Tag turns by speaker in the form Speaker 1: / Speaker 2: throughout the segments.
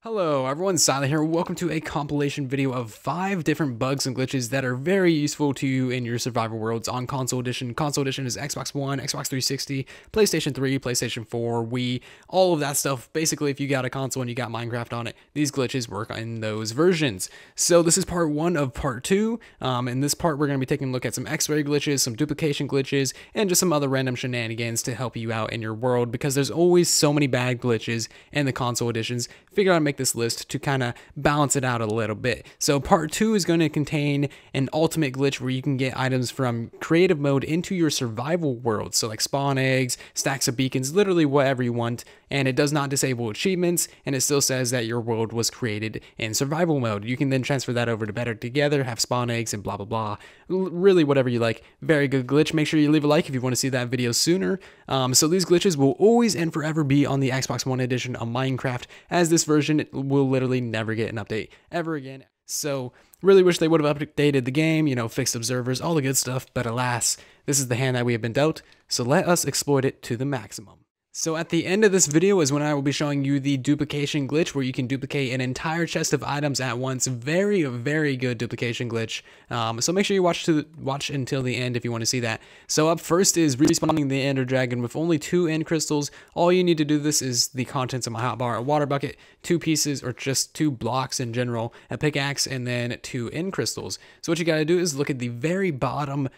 Speaker 1: Hello everyone, Silent here. Welcome to a compilation video of 5 different bugs and glitches that are very useful to you in your survival worlds on Console Edition. Console Edition is Xbox One, Xbox 360, PlayStation 3, PlayStation 4, Wii, all of that stuff. Basically, if you got a console and you got Minecraft on it, these glitches work in those versions. So this is part 1 of part 2. In this part, we're going to be taking a look at some X-ray glitches, some duplication glitches, and just some other random shenanigans to help you out in your world, because there's always so many bad glitches in the Console Editions. Figure out how to make this list to kind of balance it out a little bit. So part 2 is going to contain an ultimate glitch where you can get items from creative mode into your survival world. So like spawn eggs, stacks of beacons, literally whatever you want. And it does not disable achievements, and it still says that your world was created in survival mode. You can then transfer that over to Better Together, have spawn eggs, and blah blah blah. Really whatever you like. Very good glitch. Make sure you leave a like if you want to see that video sooner. So these glitches will always and forever be on the Xbox One edition of Minecraft, as this version will literally never get an update ever again. So really wish they would have updated the game, you know, fixed observers, all the good stuff, but alas, this is the hand that we have been dealt, so let us exploit it to the maximum. So at the end of this video is when I will be showing you the duplication glitch, where you can duplicate an entire chest of items at once. Very, very good duplication glitch. So make sure you watch until the end if you want to see that. So up first is respawning the Ender Dragon with only 2 end crystals. All you need to do this is the contents of my hotbar, a water bucket, 2 pieces or just 2 blocks in general, a pickaxe, and then 2 end crystals. So what you got to do is look at the very bottom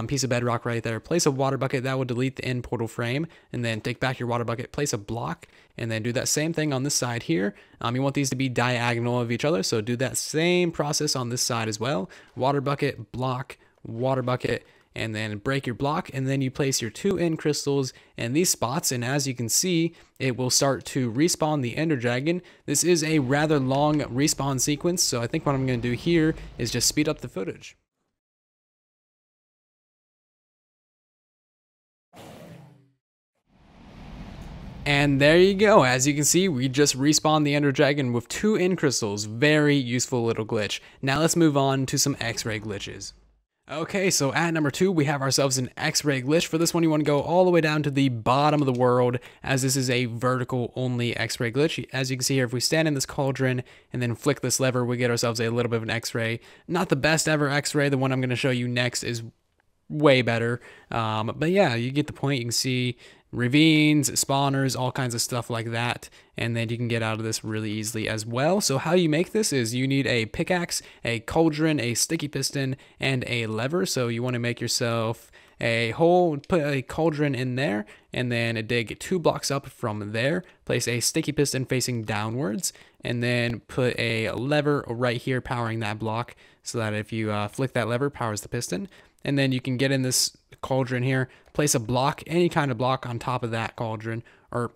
Speaker 1: piece of bedrock right there. Place a water bucket that will delete the end portal frame, and then take back your water bucket, place a block, and then do that same thing on this side here. You want these to be diagonal of each other, so do that same process on this side as well. Water bucket, block, water bucket, and then break your block, and then you place your 2 end crystals in these spots, and as you can see, it will start to respawn the Ender Dragon. This is a rather long respawn sequence, so I think what I'm going to do here is just speed up the footage. And there you go. As you can see, we just respawned the Ender Dragon with 2 end crystals. Very useful little glitch. Now let's move on to some X-ray glitches. Okay, so at number 2, we have ourselves an X-ray glitch. For this one, you want to go all the way down to the bottom of the world, as this is a vertical only X-ray glitch. As you can see here, if we stand in this cauldron and then flick this lever, we get ourselves a little bit of an X-ray. Not the best ever X-ray. The one I'm going to show you next is way better. But yeah, you get the point. You can see ravines, spawners, all kinds of stuff like that, and then you can get out of this really easily as well. So how you make this is you need a pickaxe, a cauldron, a sticky piston, and a lever. So you want to make yourself a hole, put a cauldron in there, and then dig 2 blocks up from there, place a sticky piston facing downwards, and then put a lever right here powering that block, so that if you flick that lever, powers the piston. And then you can get in this cauldron here, place a block, any kind of block on top of that cauldron, or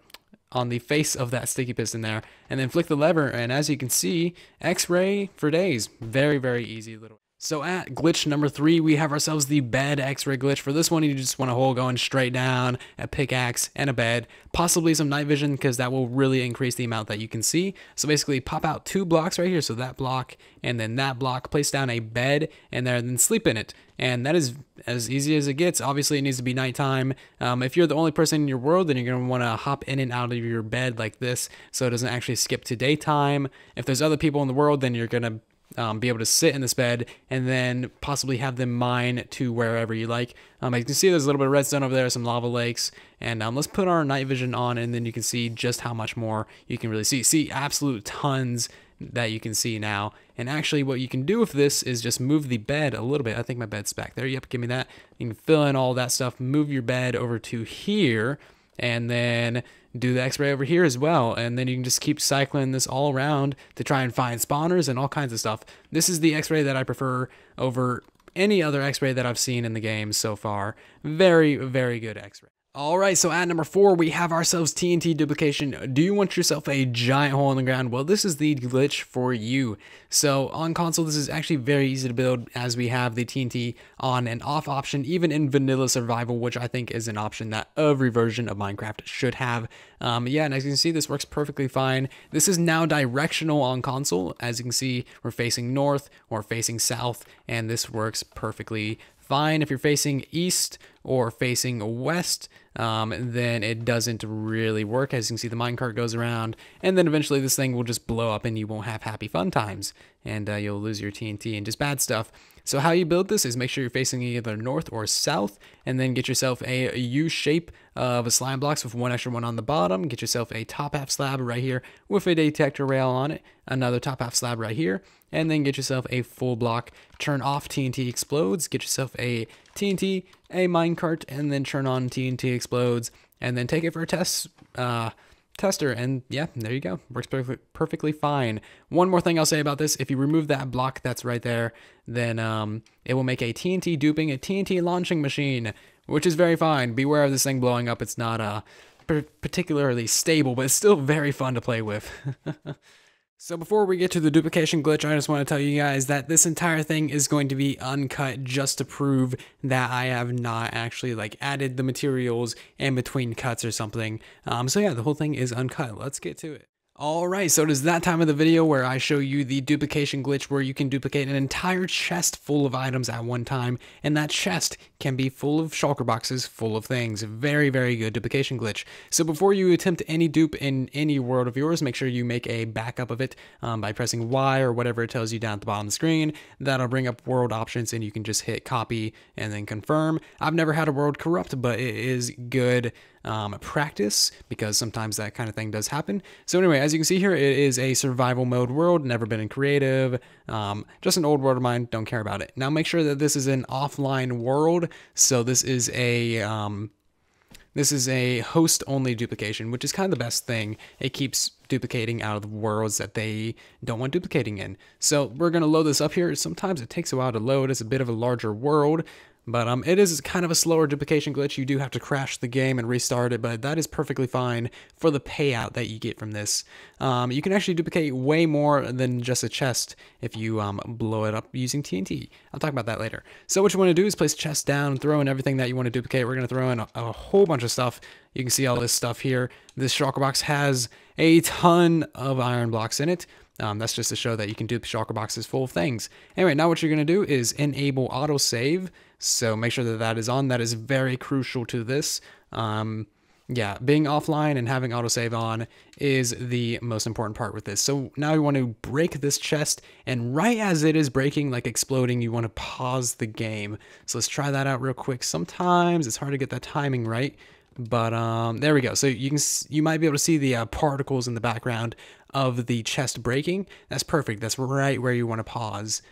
Speaker 1: on the face of that sticky piston there, and then flick the lever, and as you can see, X-ray for days. Very, very easy little. So at glitch number 3, we have ourselves the bed X-ray glitch. For this one, you just want a hole going straight down, a pickaxe, and a bed. Possibly some night vision, because that will really increase the amount that you can see. So basically, pop out 2 blocks right here, so that block, and then that block, place down a bed, and then sleep in it. And that is as easy as it gets. Obviously, it needs to be nighttime. If you're the only person in your world, then you're going to want to hop in and out of your bed like this, so it doesn't actually skip to daytime. If there's other people in the world, then you're going to be able to sit in this bed and then possibly have them mine to wherever you like. As you can see, there's a little bit of redstone over there, some lava lakes, and let's put our night vision on, and then you can see just how much more you can really see. See absolute tons that you can see now. And actually what you can do with this is just move the bed a little bit. I think my bed's back there. Yep, give me that. You can fill in all that stuff, move your bed over to here, and then do the X-ray over here as well, and then you can just keep cycling this all around to try and find spawners and all kinds of stuff. This is the X-ray that I prefer over any other X-ray that I've seen in the game so far. Very, very good X-ray. Alright, so at number 4, we have ourselves Tnt Duplication. Do you want yourself a giant hole in the ground? Well, this is the glitch for you. So on console, this is actually very easy to build, as we have the TNT on and off option, even in vanilla survival, which I think is an option that every version of Minecraft should have. Yeah, and as you can see, this works perfectly fine. This is now directional on console. As you can see, we're facing north or facing south, and this works perfectly fine. If you're facing east or facing west, then it doesn't really work. As you can see, the minecart goes around, and then eventually this thing will just blow up and you won't have happy fun times, and you'll lose your TNT and just bad stuff. So how you build this is make sure you're facing either north or south, and then get yourself a U shape of a slime blocks with one extra one on the bottom. Get yourself a top half slab right here with a detector rail on it, another top half slab right here, and then get yourself a full block. Turn off TNT explodes, get yourself a TNT, a minecart, and then turn on TNT explodes, and then take it for a tester, and yeah, there you go. Works perfectly fine. One more thing I'll say about this: if you remove that block that's right there, then it will make a TNT duping, a TNT launching machine, which is very fine. Beware of this thing blowing up. It's not particularly stable, but it's still very fun to play with. So before we get to the duplication glitch, I just want to tell you guys that this entire thing is going to be uncut just to prove that I have not actually like added the materials in between cuts or something. So yeah, the whole thing is uncut. Let's get to it. Alright, so it is that time of the video where I show you the duplication glitch where you can duplicate an entire chest full of items at one time, and that chest can be full of shulker boxes full of things. Very, very good duplication glitch. So before you attempt any dupe in any world of yours, make sure you make a backup of it by pressing Y or whatever it tells you down at the bottom of the screen. That'll bring up world options and you can just hit copy and then confirm. I've never had a world corrupt, but it is good practice because sometimes that kind of thing does happen. So anyway, as you can see here, it is a survival mode world, never been in creative, just an old world of mine, don't care about it. Now make sure that this is an offline world, so this is a host only duplication, which is kind of the best thing. It keeps duplicating out of the worlds that they don't want duplicating in. So we're going to load this up here. Sometimes it takes a while to load. It's a bit of a larger world, but it is kind of a slower duplication glitch. You do have to crash the game and restart it, but that is perfectly fine for the payout that you get from this. You can actually duplicate way more than just a chest if you blow it up using TNT. I'll talk about that later. So what you want to do is place a chest down, throw in everything that you want to duplicate. We're going to throw in a whole bunch of stuff. You can see all this stuff here. This shulker box has a ton of iron blocks in it. That's just to show that you can dupe shulker boxes full of things. Anyway, now what you're going to do is enable autosave. So make sure that that is on. That is very crucial to this. Yeah, being offline and having autosave on is the most important part with this. So now you want to break this chest, and right as it is breaking, like exploding, you want to pause the game. So let's try that out real quick. Sometimes it's hard to get that timing right, but there we go. So you might be able to see the particles in the background of the chest breaking. That's perfect. That's right where you want to pause.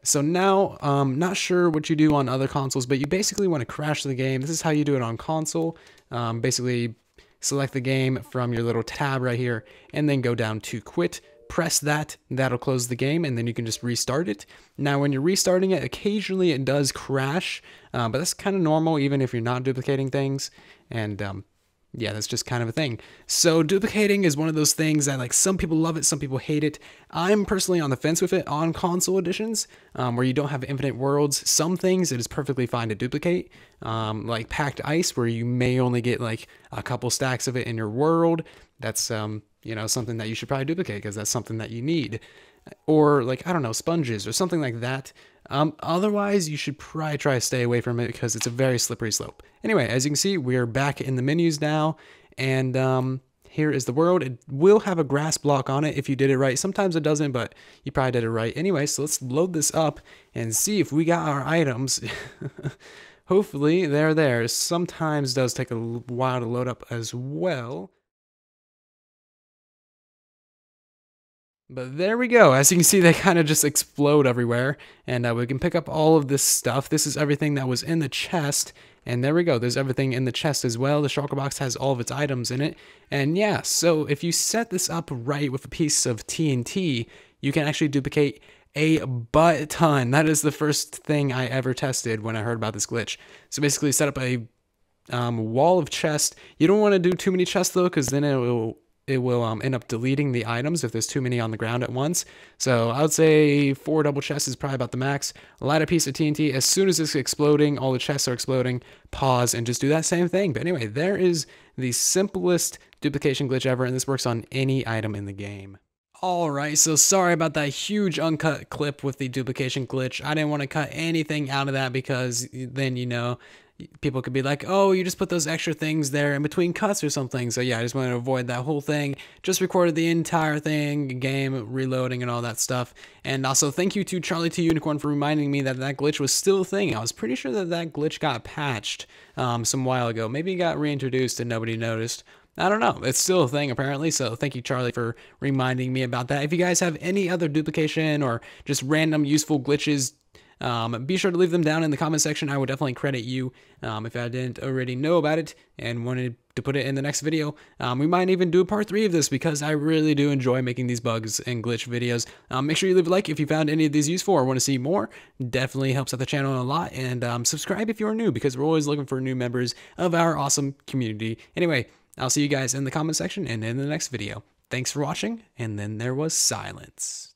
Speaker 1: So now, not sure what you do on other consoles, but you basically want to crash the game. This is how you do it on console. Basically, select the game from your little tab right here, and then go down to quit. Press that, that'll close the game, and then you can just restart it. Now, when you're restarting it, occasionally it does crash, but that's kind of normal even if you're not duplicating things. And yeah, that's just kind of a thing. So duplicating is one of those things that like some people love it, some people hate it. I'm personally on the fence with it on console editions, where you don't have infinite worlds. Some things it is perfectly fine to duplicate, like packed ice, where you may only get like a couple stacks of it in your world. That's you know, something that you should probably duplicate because that's something that you need. Or like, I don't know, sponges or something like that. Otherwise, you should probably try to stay away from it because it's a very slippery slope. Anyway, as you can see, we're back in the menus now, and here is the world. It will have a grass block on it if you did it right. Sometimes it doesn't, but you probably did it right. Anyway, so let's load this up and see if we got our items. Hopefully, they're there. Sometimes it does take a while to load up as well. But there we go. As you can see, they kind of just explode everywhere, and we can pick up all of this stuff. This is everything that was in the chest, and there we go. There's everything in the chest as well. The shulker box has all of its items in it, and yeah, so if you set this up right with a piece of TNT, you can actually duplicate a butt ton. That is the first thing I ever tested when I heard about this glitch. So basically set up a wall of chest. You don't want to do too many chests though, because then it will end up deleting the items if there's too many on the ground at once. So I would say 4 double chests is probably about the max. Light a piece of TNT. As soon as it's exploding, all the chests are exploding, pause and just do that same thing. But anyway, there is the simplest duplication glitch ever, and this works on any item in the game. Alright, so sorry about that huge uncut clip with the duplication glitch. I didn't want to cut anything out of that because then, you know, people could be like, oh, you just put those extra things there in between cuts or something. So yeah, I just wanted to avoid that whole thing. Just recorded the entire thing, game, reloading and all that stuff. And also thank you to Charlie T Unicorn for reminding me that that glitch was still a thing. I was pretty sure that that glitch got patched some while ago. Maybe it got reintroduced and nobody noticed. I don't know. It's still a thing apparently. So thank you, Charlie, for reminding me about that. If you guys have any other duplication or just random useful glitches, be sure to leave them down in the comment section. I would definitely credit you if I didn't already know about it and wanted to put it in the next video. We might even do a part 3 of this because I really do enjoy making these bugs and glitch videos. Make sure you leave a like if you found any of these useful or want to see more. Definitely helps out the channel a lot. And subscribe if you're new because we're always looking for new members of our awesome community. Anyway, I'll see you guys in the comment section and in the next video. Thanks for watching, and then there was silence.